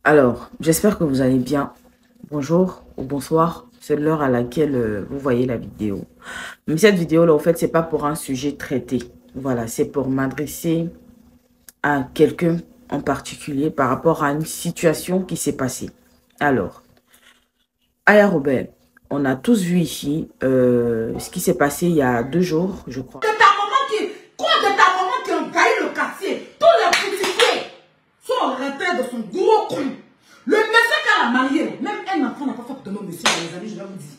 Alors, j'espère que vous allez bien. Bonjour ou bonsoir, c'est l'heure à laquelle vous voyez la vidéo. Mais cette vidéo-là, en fait, c'est pas pour un sujet traité. Voilà, c'est pour m'adresser à quelqu'un en particulier par rapport à une situation qui s'est passée. Alors, Aya Robert, on a tous vu ici ce qui s'est passé il y a 2 jours, je crois. Quoi de ta maman qui envahit le quartier, tous les boutiquiers sont en retrait de son gros con. Le monsieur qu'elle a marié, même un enfant n'a pas fait de mon monsieur, les amis, je vais vous dire.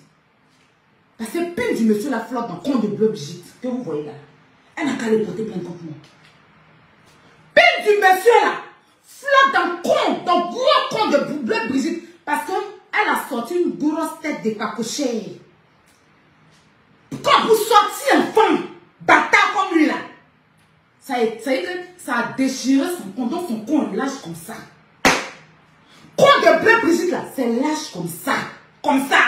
Parce que pile du monsieur la flotte dans le con de bleu Brigitte, que vous voyez là, elle n'a qu'à les porter plein contre moi. Pile du monsieur là, flotte dans le con, dans le gros con de bleu Brigitte, parce qu'elle a sorti une grosse tête de cacochère. Quand vous sortez un femme, bâtard comme lui là, ça a déchiré son con, donc son con est lâche comme ça. Con de bleu Brigitte là, c'est lâche comme ça. Comme ça.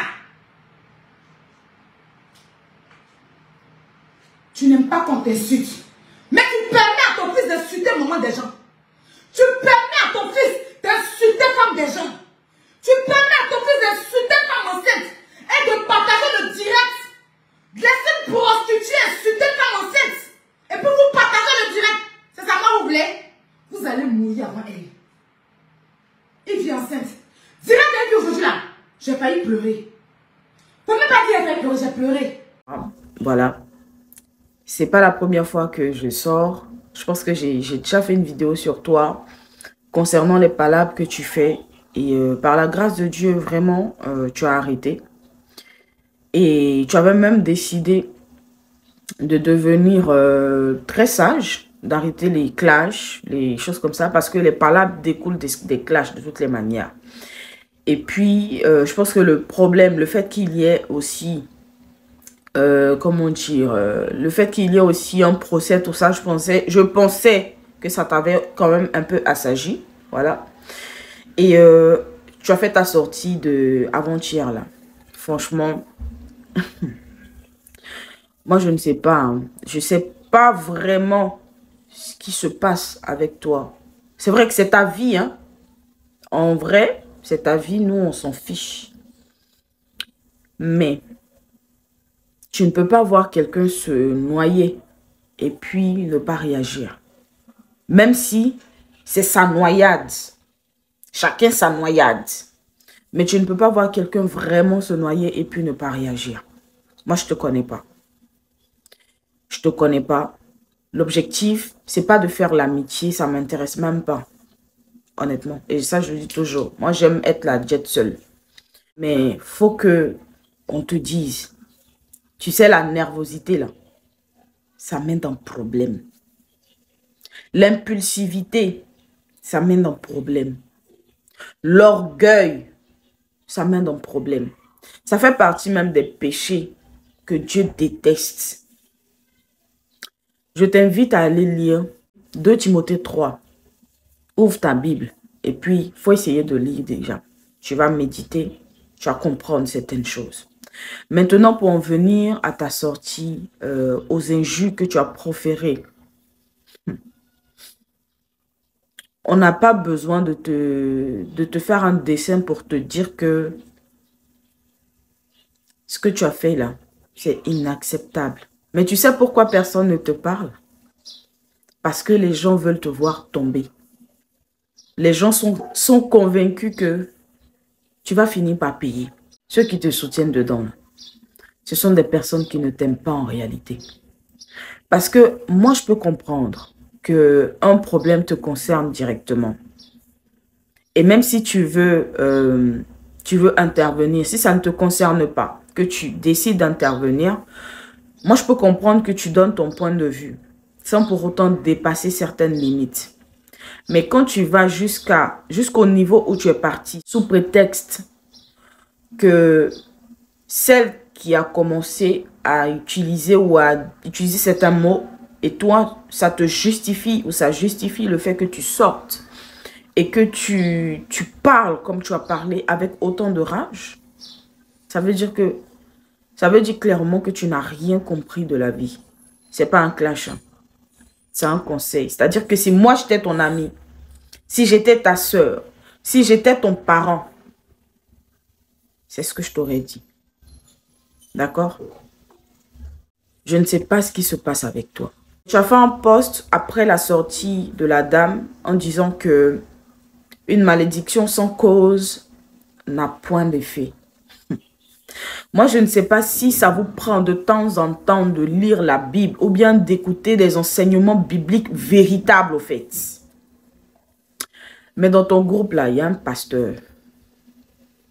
Tu n'aimes pas qu'on t'insulte. Mais tu permets à ton fils d'insulter le moment des gens. Tu permets à ton fils d'insulter femme des gens. Tu permets à ton fils d'insulter femme enceinte. Et de partager le direct. Laissez une prostituée insulter femme enceinte. Et puis vous partagez le direct. C'est ça que vous voulez? Vous allez mourir avant elle. Il vit enceinte. Direct avec lui aujourd'hui là. J'ai failli pleurer. Vous ne pouvez pas dire j'ai failli pleurer, j'ai pleuré. Voilà. C'est pas la première fois que je sors. Je pense que j'ai déjà fait une vidéo sur toi concernant les palabres que tu fais. Et par la grâce de Dieu, vraiment, tu as arrêté. Et tu avais même décidé de devenir très sage, d'arrêter les clashs, les choses comme ça, parce que les palabres découlent des clashs de toutes les manières. Et puis, je pense que le problème, le fait qu'il y ait aussi, comment dire, le fait qu'il y ait aussi un procès, tout ça, je pensais que ça t'avait quand même un peu assagi, voilà. Et tu as fait ta sortie de avant-hier, là. Franchement, moi, je ne sais pas, hein. Je ne sais pas vraiment ce qui se passe avec toi. C'est vrai que c'est ta vie, hein. En vrai, c'est ta vie, nous, on s'en fiche. Mais tu ne peux pas voir quelqu'un se noyer et puis ne pas réagir. Même si c'est sa noyade. Chacun sa noyade. Mais tu ne peux pas voir quelqu'un vraiment se noyer et puis ne pas réagir. Moi, je ne te connais pas. Je ne te connais pas. L'objectif, c'est pas de faire l'amitié, ça m'intéresse même pas. Honnêtement. Et ça, je le dis toujours. Moi, j'aime être la jet seule. Mais faut que on te dise, tu sais, la nervosité, là, ça mène dans problème. L'impulsivité, ça mène dans problème. L'orgueil, ça mène dans problème. Ça fait partie même des péchés que Dieu déteste. Je t'invite à aller lire 2 Timothée 3. Ouvre ta Bible et puis il faut essayer de lire déjà. Tu vas méditer, tu vas comprendre certaines choses. Maintenant, pour en venir à ta sortie, aux injures que tu as proférées, on n'a pas besoin de te faire un dessin pour te dire que ce que tu as fait là, c'est inacceptable. Mais tu sais pourquoi personne ne te parle? Parce que les gens veulent te voir tomber. Les gens sont convaincus que tu vas finir par payer. Ceux qui te soutiennent dedans, ce sont des personnes qui ne t'aiment pas en réalité. Parce que moi, je peux comprendre qu'un problème te concerne directement. Et même si tu veux intervenir, si ça ne te concerne pas, que tu décides d'intervenir, moi, je peux comprendre que tu donnes ton point de vue, sans pour autant dépasser certaines limites. Mais quand tu vas jusqu'au niveau où tu es parti, sous prétexte que celle qui a commencé à utiliser ou à utiliser certains mots, et toi, ça te justifie ou ça justifie le fait que tu sortes et que tu parles comme tu as parlé avec autant de rage, ça veut dire clairement que tu n'as rien compris de la vie. C'est pas un clash, hein. C'est un conseil. C'est-à-dire que si moi j'étais ton ami, si j'étais ta soeur, Si j'étais ton parent, c'est ce que je t'aurais dit. D'accord? Je ne sais pas ce qui se passe avec toi. Tu as fait un post après la sortie de la dame en disant que une malédiction sans cause n'a point d'effet. Moi, je ne sais pas si ça vous prend de temps en temps de lire la Bible ou bien d'écouter des enseignements bibliques véritables, au fait. Mais dans ton groupe, là, il y a un pasteur.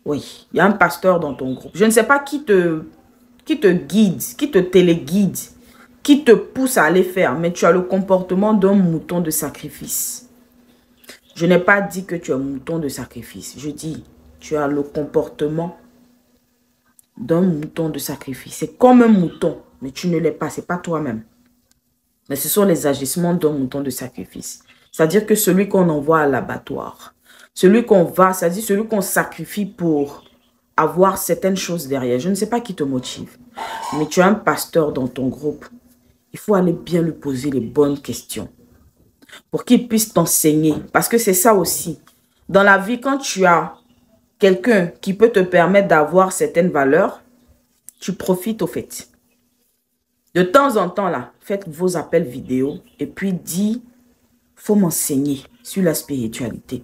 Oui, il y a un pasteur dans ton groupe. Je ne sais pas qui te guide, qui te téléguide, qui te pousse à aller faire, mais tu as le comportement d'un mouton de sacrifice. Je n'ai pas dit que tu es un mouton de sacrifice. Je dis, tu as le comportement d'un mouton de sacrifice. C'est comme un mouton, mais tu ne l'es pas, ce n'est pas toi-même. Mais ce sont les agissements d'un mouton de sacrifice. C'est-à-dire que celui qu'on envoie à l'abattoir, celui qu'on va, c'est-à-dire celui qu'on sacrifie pour avoir certaines choses derrière. Je ne sais pas qui te motive, mais tu as un pasteur dans ton groupe. Il faut aller bien lui poser les bonnes questions pour qu'il puisse t'enseigner. Parce que c'est ça aussi. Dans la vie, quand tu as quelqu'un qui peut te permettre d'avoir certaines valeurs, tu profites au fait. De temps en temps, là, faites vos appels vidéo et puis dis, faut m'enseigner sur la spiritualité.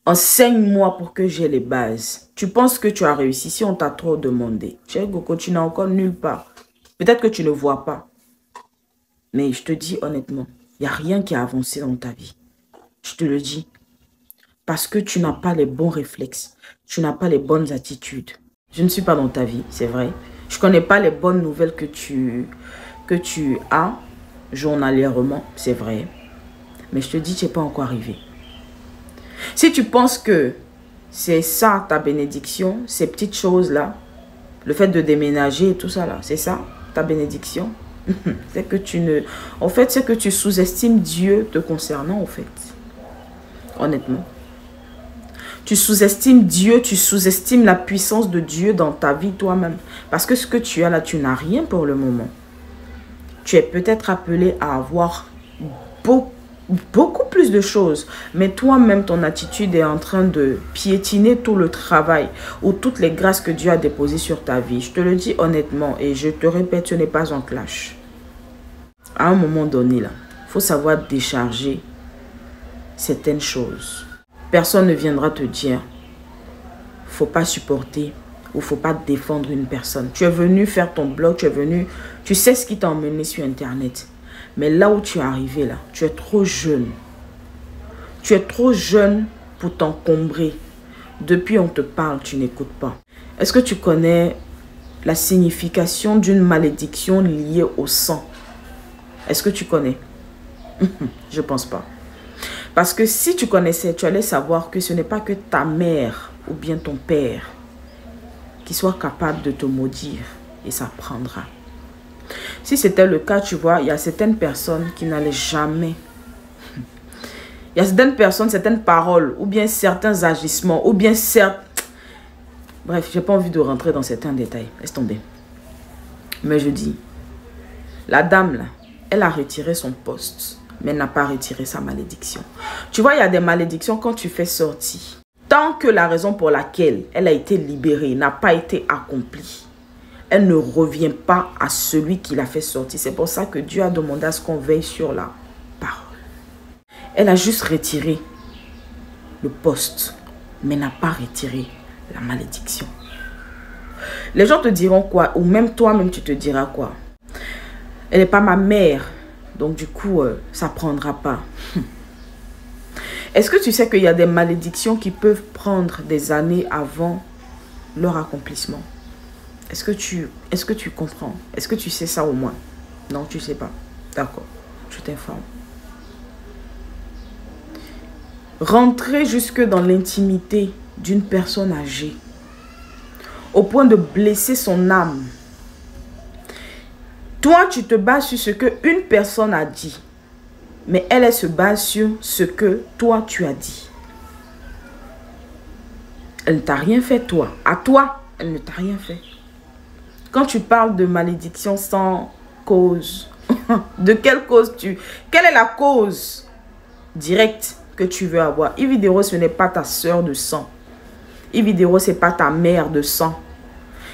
Enseigne-moi pour que j'ai les bases. Tu penses que tu as réussi si on t'a trop demandé. Chérie Coco, tu n'as encore nulle part. Peut-être que tu ne vois pas. Mais je te dis honnêtement, il n'y a rien qui a avancé dans ta vie. Je te le dis. Parce que tu n'as pas les bons réflexes. Tu n'as pas les bonnes attitudes. Je ne suis pas dans ta vie, c'est vrai. Je ne connais pas les bonnes nouvelles que tu as journalièrement, c'est vrai. Mais je te dis, tu n'es pas encore arrivé. Si tu penses que c'est ça ta bénédiction, ces petites choses-là, le fait de déménager et tout ça là, c'est ça ta bénédiction, c'est que tu ne... En fait, c'est que tu sous-estimes Dieu te concernant, en fait. Honnêtement. Tu sous-estimes Dieu, tu sous-estimes la puissance de Dieu dans ta vie toi-même. Parce que ce que tu as là, tu n'as rien pour le moment. Tu es peut-être appelé à avoir beaucoup plus de choses. Mais toi-même, ton attitude est en train de piétiner tout le travail ou toutes les grâces que Dieu a déposées sur ta vie. Je te le dis honnêtement et je te répète, ce n'est pas un clash. À un moment donné, là, il faut savoir décharger certaines choses. Personne ne viendra te dire, faut pas supporter ou faut pas défendre une personne. Tu es venu faire ton blog, tu sais ce qui t'a emmené sur Internet. Mais là où tu es arrivé, là, tu es trop jeune. Tu es trop jeune pour t'encombrer. Depuis on te parle, tu n'écoutes pas. Est-ce que tu connais la signification d'une malédiction liée au sang? Est-ce que tu connais? Je ne pense pas. Parce que si tu connaissais, tu allais savoir que ce n'est pas que ta mère ou bien ton père qui soit capable de te maudire et ça prendra. Si c'était le cas, tu vois, il y a certaines personnes qui n'allaient jamais. Il y a certaines personnes, certaines paroles, ou bien certains agissements, ou bien Bref, je n'ai pas envie de rentrer dans certains détails. Laisse tomber. Mais je dis, la dame, là, elle a retiré son poste, mais n'a pas retiré sa malédiction. Tu vois, il y a des malédictions quand tu fais sortie. Tant que la raison pour laquelle elle a été libérée n'a pas été accomplie, elle ne revient pas à celui qui l'a fait sortir. C'est pour ça que Dieu a demandé à ce qu'on veille sur la parole. Elle a juste retiré le poste, mais n'a pas retiré la malédiction. Les gens te diront quoi? Ou même toi-même, tu te diras quoi? Elle n'est pas ma mère, donc du coup, ça ne prendra pas. Est-ce que tu sais qu'il y a des malédictions qui peuvent prendre des années avant leur accomplissement? Est-ce que tu comprends? Est-ce que tu sais ça au moins? Non, tu ne sais pas. D'accord, je t'informe. Rentrer jusque dans l'intimité d'une personne âgée, au point de blesser son âme. Toi, tu te bases sur ce qu'une personne a dit. Mais elle se base sur ce que toi, tu as dit. Elle ne t'a rien fait, toi. À toi, elle ne t'a rien fait. Quand tu parles de malédiction sans cause, de quelle cause quelle est la cause directe que tu veux avoir. Yvidero, ce n'est pas ta soeur de sang. Yvidero, ce n'est pas ta mère de sang.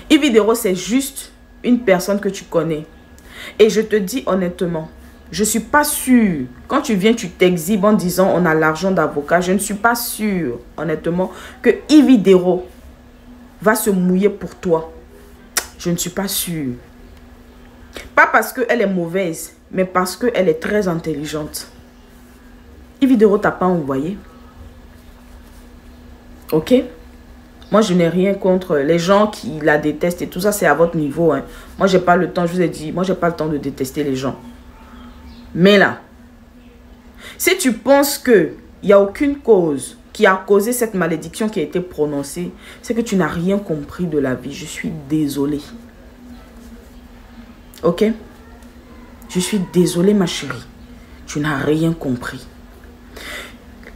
Yvidero, c'est juste une personne que tu connais. Et je te dis honnêtement, je ne suis pas sûre. Quand tu viens, tu t'exhibes en disant on a l'argent d'avocat. Je ne suis pas sûre, honnêtement, que Yvidero va se mouiller pour toi. Je ne suis pas sûre. Pas parce qu'elle est mauvaise, mais parce qu'elle est très intelligente. Yvidero t'a pas envoyé. Ok? Moi, je n'ai rien contre les gens qui la détestent et tout ça, c'est à votre niveau. Hein. Moi, j'ai pas le temps, je vous ai dit, moi, j'ai pas le temps de détester les gens. Mais là, si tu penses qu'il n'y a aucune cause qui a causé cette malédiction qui a été prononcée, c'est que tu n'as rien compris de la vie. Je suis désolée. Ok? Je suis désolée, ma chérie. Tu n'as rien compris.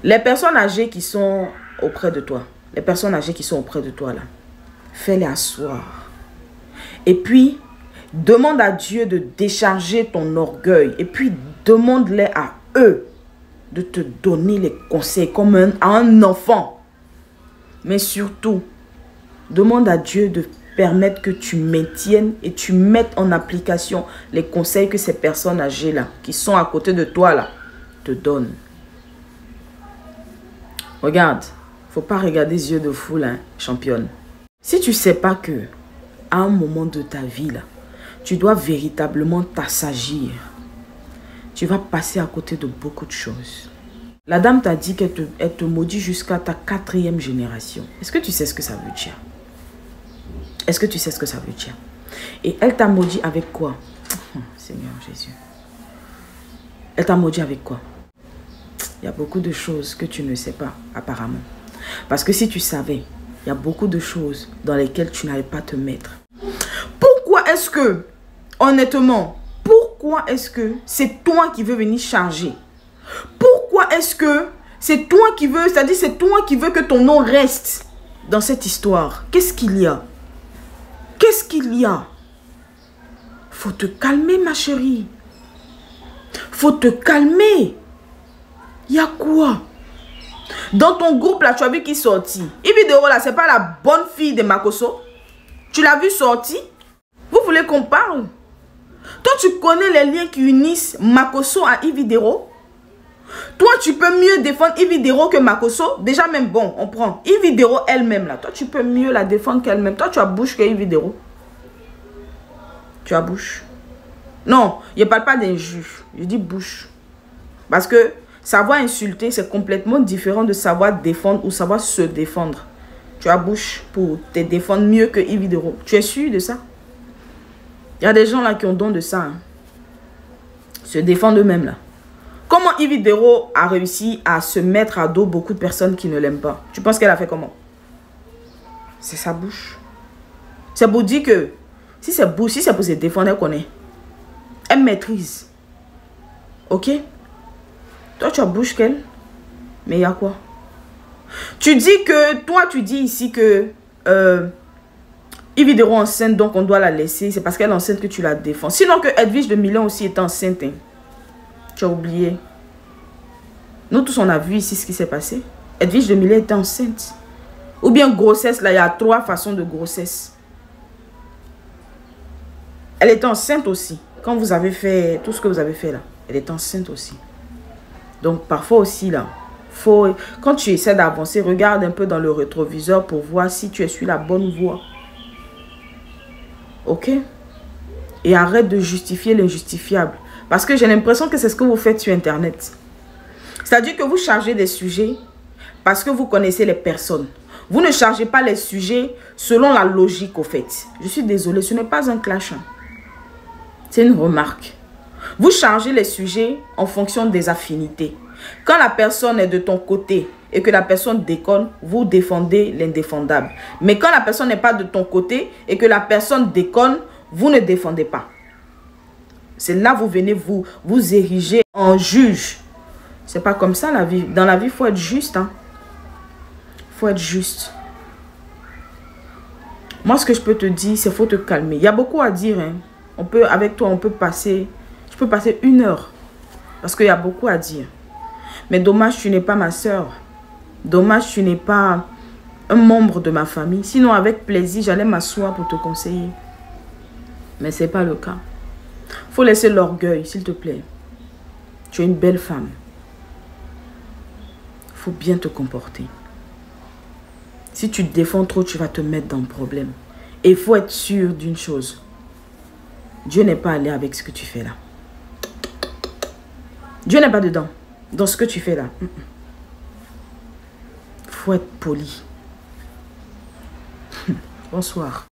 Les personnes âgées qui sont auprès de toi, là, fais-les asseoir. Et puis, demande à Dieu de décharger ton orgueil. Et puis, demande-les à eux de te donner les conseils comme à un enfant. Mais surtout, demande à Dieu de permettre que tu maintiennes et tu mettes en application les conseils que ces personnes âgées là, qui sont à côté de toi là, te donnent. Regarde, faut pas regarder les yeux de foule, hein, championne. Si tu sais pas que à un moment de ta vie là, tu dois véritablement t'assagir, tu vas passer à côté de beaucoup de choses. La dame t'a dit qu'elle te maudit jusqu'à ta 4e génération. Est-ce que tu sais ce que ça veut dire? Est-ce que tu sais ce que ça veut dire? Et elle t'a maudit avec quoi? Seigneur Jésus. Elle t'a maudit avec quoi? Il y a beaucoup de choses que tu ne sais pas, apparemment. Parce que si tu savais, il y a beaucoup de choses dans lesquelles tu n'allais pas te mettre. Pourquoi est-ce que, honnêtement, pourquoi est-ce que c'est toi qui veux venir charger? Pourquoi est-ce que c'est toi qui veux, c'est-à-dire c'est toi qui veux que ton nom reste dans cette histoire? Qu'est-ce qu'il y a? Qu'est-ce qu'il y a? Faut te calmer, ma chérie. Faut te calmer. Il y a quoi? Dans ton groupe, là, tu as vu qui sortit. Yvidero, là, c'est pas la bonne fille de Makosso. Tu l'as vu sortir? Vous voulez qu'on parle? Toi, tu connais les liens qui unissent Makosso à Yvidero? Toi, tu peux mieux défendre Yvidero que Makosso. Déjà même, bon, on prend Yvidero elle-même, là. Toi, tu peux mieux la défendre qu'elle-même. Toi, tu as bouche que Yvidero. Tu as bouche. Non, je ne parle pas d'injure. Je dis bouche. Parce que savoir insulter, c'est complètement différent de savoir défendre ou savoir se défendre. Tu as bouche pour te défendre mieux que Yvidero. Tu es sûr de ça? Il y a des gens là qui ont don de ça. Hein. Se défendre eux-mêmes là. Comment Yvidero a réussi à se mettre à dos beaucoup de personnes qui ne l'aiment pas? Tu penses qu'elle a fait comment? C'est sa bouche. C'est pour dire que si c'est bouche, si c'est pour se défendre, elle connaît. Elle maîtrise. Ok? Toi, tu as bouche qu'elle. Mais il y a quoi? Tu dis que, toi, tu dis ici que Yvidero enceinte, donc on doit la laisser. C'est parce qu'elle est enceinte que tu la défends. Sinon que Edwige de Milan aussi est enceinte. Hein. Tu as oublié. Nous tous, on a vu ici ce qui s'est passé. Edwige de Milan était enceinte. Ou bien grossesse, là, il y a 3 façons de grossesse. Elle était enceinte aussi. Quand vous avez fait tout ce que vous avez fait là, elle est enceinte aussi. Donc, parfois aussi, là, quand tu essaies d'avancer, regarde un peu dans le rétroviseur pour voir si tu es sur la bonne voie. Ok? Et arrête de justifier l'injustifiable. Parce que j'ai l'impression que c'est ce que vous faites sur Internet. C'est-à-dire que vous chargez des sujets parce que vous connaissez les personnes. Vous ne chargez pas les sujets selon la logique, au fait. Je suis désolée, ce n'est pas un clash. Hein. C'est une remarque. Vous chargez les sujets en fonction des affinités. Quand la personne est de ton côté et que la personne déconne, vous défendez l'indéfendable. Mais quand la personne n'est pas de ton côté et que la personne déconne, vous ne défendez pas. C'est là que vous venez vous ériger en juge. C'est pas comme ça la vie. Dans la vie, il faut être juste. Hein. Faut être juste. Moi, ce que je peux te dire, c'est qu'il faut te calmer. Il y a beaucoup à dire. Hein. Avec toi, je peux passer 1 heure. Parce qu'il y a beaucoup à dire. Mais dommage, tu n'es pas ma soeur. Dommage, tu n'es pas un membre de ma famille. Sinon, avec plaisir, j'allais m'asseoir pour te conseiller. Mais ce n'est pas le cas. Il faut laisser l'orgueil, s'il te plaît. Tu es une belle femme. Il faut bien te comporter. Si tu te défends trop, tu vas te mettre dans le problème. Et il faut être sûr d'une chose. Dieu n'est pas allé avec ce que tu fais là. Dieu n'est pas dedans. Dans ce que tu fais là. Il faut être poli. Bonsoir.